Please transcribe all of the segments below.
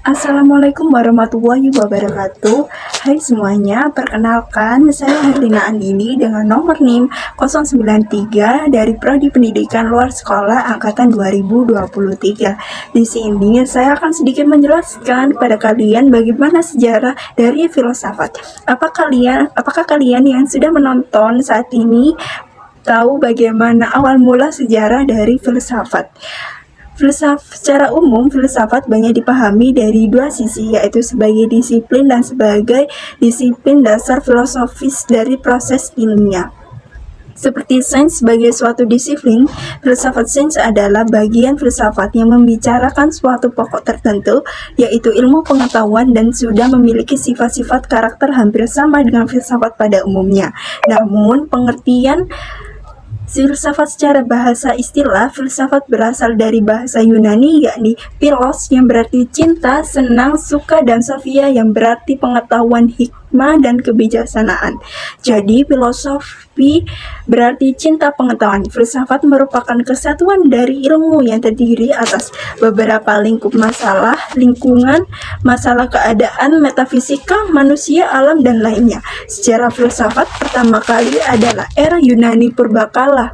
Assalamualaikum warahmatullahi wabarakatuh. Hai semuanya, perkenalkan saya Herlina Andini dengan nomor NIM 093 dari Prodi Pendidikan Luar Sekolah Angkatan 2023. Di sini saya akan sedikit menjelaskan kepada kalian bagaimana sejarah dari filsafat. Apakah kalian yang sudah menonton saat ini tahu bagaimana awal mula sejarah dari filsafat? Secara umum, filsafat banyak dipahami dari dua sisi, yaitu sebagai disiplin dan sebagai disiplin dasar filosofis dari proses ilmiah. Seperti sains sebagai suatu disiplin, filsafat sains adalah bagian filsafat yang membicarakan suatu pokok tertentu, yaitu ilmu pengetahuan dan sudah memiliki sifat-sifat karakter hampir sama dengan filsafat pada umumnya. Namun, pengertian filsafat secara bahasa istilah, filsafat berasal dari bahasa Yunani yakni philos yang berarti cinta, senang, suka, dan sophia yang berarti pengetahuan, hikmah, dan kebijaksanaan. Jadi filosofi berarti cinta pengetahuan. Filsafat merupakan kesatuan dari ilmu yang terdiri atas beberapa lingkup masalah, lingkungan, masalah keadaan, metafisika, manusia, alam, dan lainnya. Sejarah filsafat pertama kali adalah era Yunani purbakala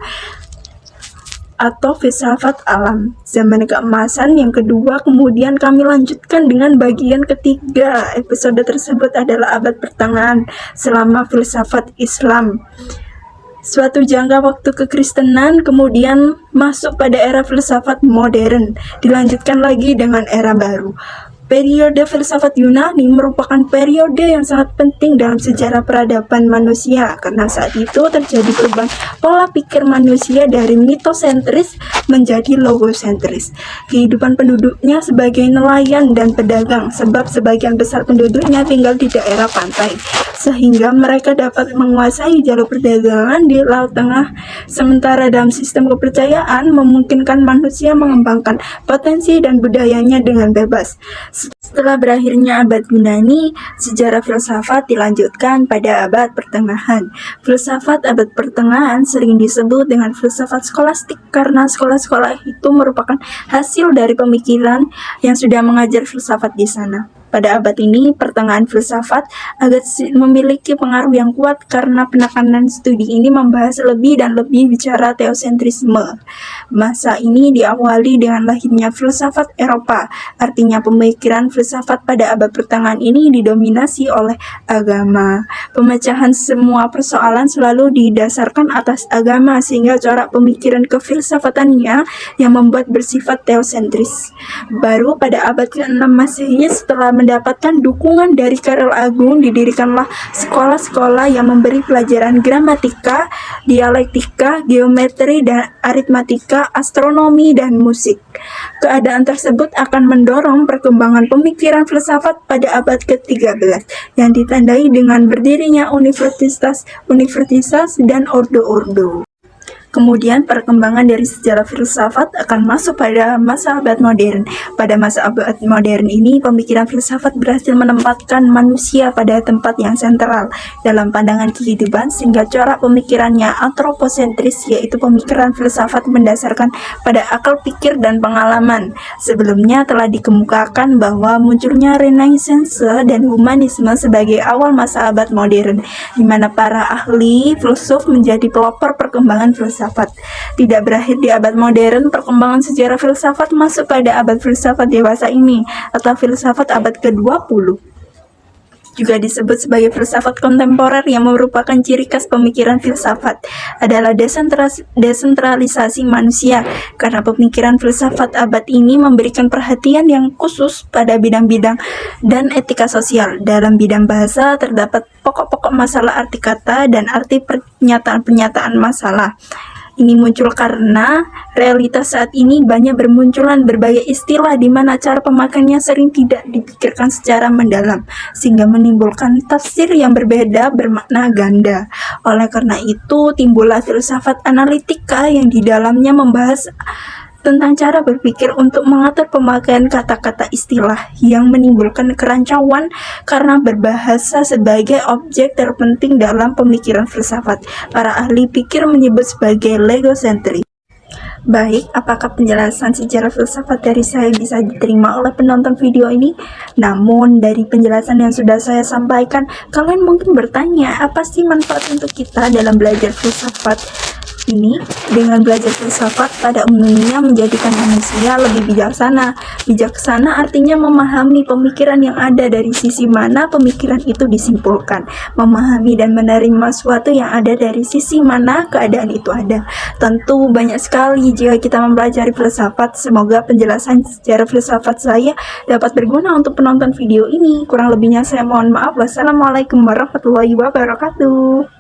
atau filsafat alam, zaman keemasan yang kedua. Kemudian kami lanjutkan dengan bagian ketiga. Episode tersebut adalah abad pertengahan selama filsafat Islam, suatu jangka waktu kekristenan, kemudian masuk pada era filsafat modern, dilanjutkan lagi dengan era baru. Periode filsafat Yunani merupakan periode yang sangat penting dalam sejarah peradaban manusia karena saat itu terjadi perubahan pola pikir manusia dari mitosentris menjadi logosentris. Kehidupan penduduknya sebagai nelayan dan pedagang, sebab sebagian besar penduduknya tinggal di daerah pantai, sehingga mereka dapat menguasai jalur perdagangan di Laut Tengah. Sementara dalam sistem kepercayaan memungkinkan manusia mengembangkan potensi dan budayanya dengan bebas. Setelah berakhirnya abad Yunani, sejarah filsafat dilanjutkan pada abad pertengahan. Filsafat abad pertengahan sering disebut dengan filsafat skolastik karena sekolah-sekolah itu merupakan hasil dari pemikiran yang sudah mengajar filsafat di sana. Pada abad ini, pertengahan filsafat agak memiliki pengaruh yang kuat karena penekanan studi ini membahas lebih dan lebih bicara teosentrisme. Masa ini diawali dengan lahirnya filsafat Eropa, artinya pemikiran filsafat pada abad pertengahan ini didominasi oleh agama. Pemecahan semua persoalan selalu didasarkan atas agama, sehingga corak pemikiran kefilsafatannya yang membuat bersifat teosentris. Baru pada abad ke-6 Masehi, setelah mendapatkan dukungan dari Karel Agung, didirikanlah sekolah-sekolah yang memberi pelajaran gramatika, dialektika, geometri dan aritmatika, astronomi, dan musik. Keadaan tersebut akan mendorong perkembangan pemikiran filsafat pada abad ke-13 yang ditandai dengan berdirinya universitas dan ordo-ordo. Kemudian perkembangan dari sejarah filsafat akan masuk pada masa abad modern. Pada masa abad modern ini, pemikiran filsafat berhasil menempatkan manusia pada tempat yang sentral dalam pandangan kehidupan, sehingga corak pemikirannya antroposentris, yaitu pemikiran filsafat mendasarkan pada akal pikir dan pengalaman. Sebelumnya telah dikemukakan bahwa munculnya Renaissance dan humanisme sebagai awal masa abad modern, di mana para ahli filsuf menjadi pelopor perkembangan filsafat. Tidak berakhir di abad modern, perkembangan sejarah filsafat masuk pada abad filsafat dewasa ini atau filsafat abad ke-20. Juga disebut sebagai filsafat kontemporer, yang merupakan ciri khas pemikiran filsafat adalah desentralisasi manusia, karena pemikiran filsafat abad ini memberikan perhatian yang khusus pada bidang-bidang dan etika sosial. Dalam bidang bahasa terdapat pokok-pokok masalah arti kata dan arti pernyataan-pernyataan masalah. Ini muncul karena realitas saat ini banyak bermunculan berbagai istilah di mana cara pemakaiannya sering tidak dipikirkan secara mendalam, sehingga menimbulkan tafsir yang berbeda bermakna ganda. Oleh karena itu, timbullah filsafat analitika yang di dalamnya membahas tentang cara berpikir untuk mengatur pemakaian kata-kata istilah yang menimbulkan kerancauan karena berbahasa sebagai objek terpenting dalam pemikiran filsafat. Para ahli pikir menyebut sebagai logosentris. Baik, apakah penjelasan secara filsafat dari saya bisa diterima oleh penonton video ini? Namun, dari penjelasan yang sudah saya sampaikan, kalian mungkin bertanya, apa sih manfaat untuk kita dalam belajar filsafat ini? Dengan belajar filsafat pada umumnya menjadikan manusia lebih bijaksana. Bijaksana artinya memahami pemikiran yang ada dari sisi mana pemikiran itu disimpulkan, memahami dan menerima sesuatu yang ada dari sisi mana keadaan itu ada. Tentu banyak sekali jika kita mempelajari filsafat. Semoga penjelasan secara filsafat saya dapat berguna untuk penonton video ini. Kurang lebihnya saya mohon maaf. Wassalamualaikum warahmatullahi wabarakatuh.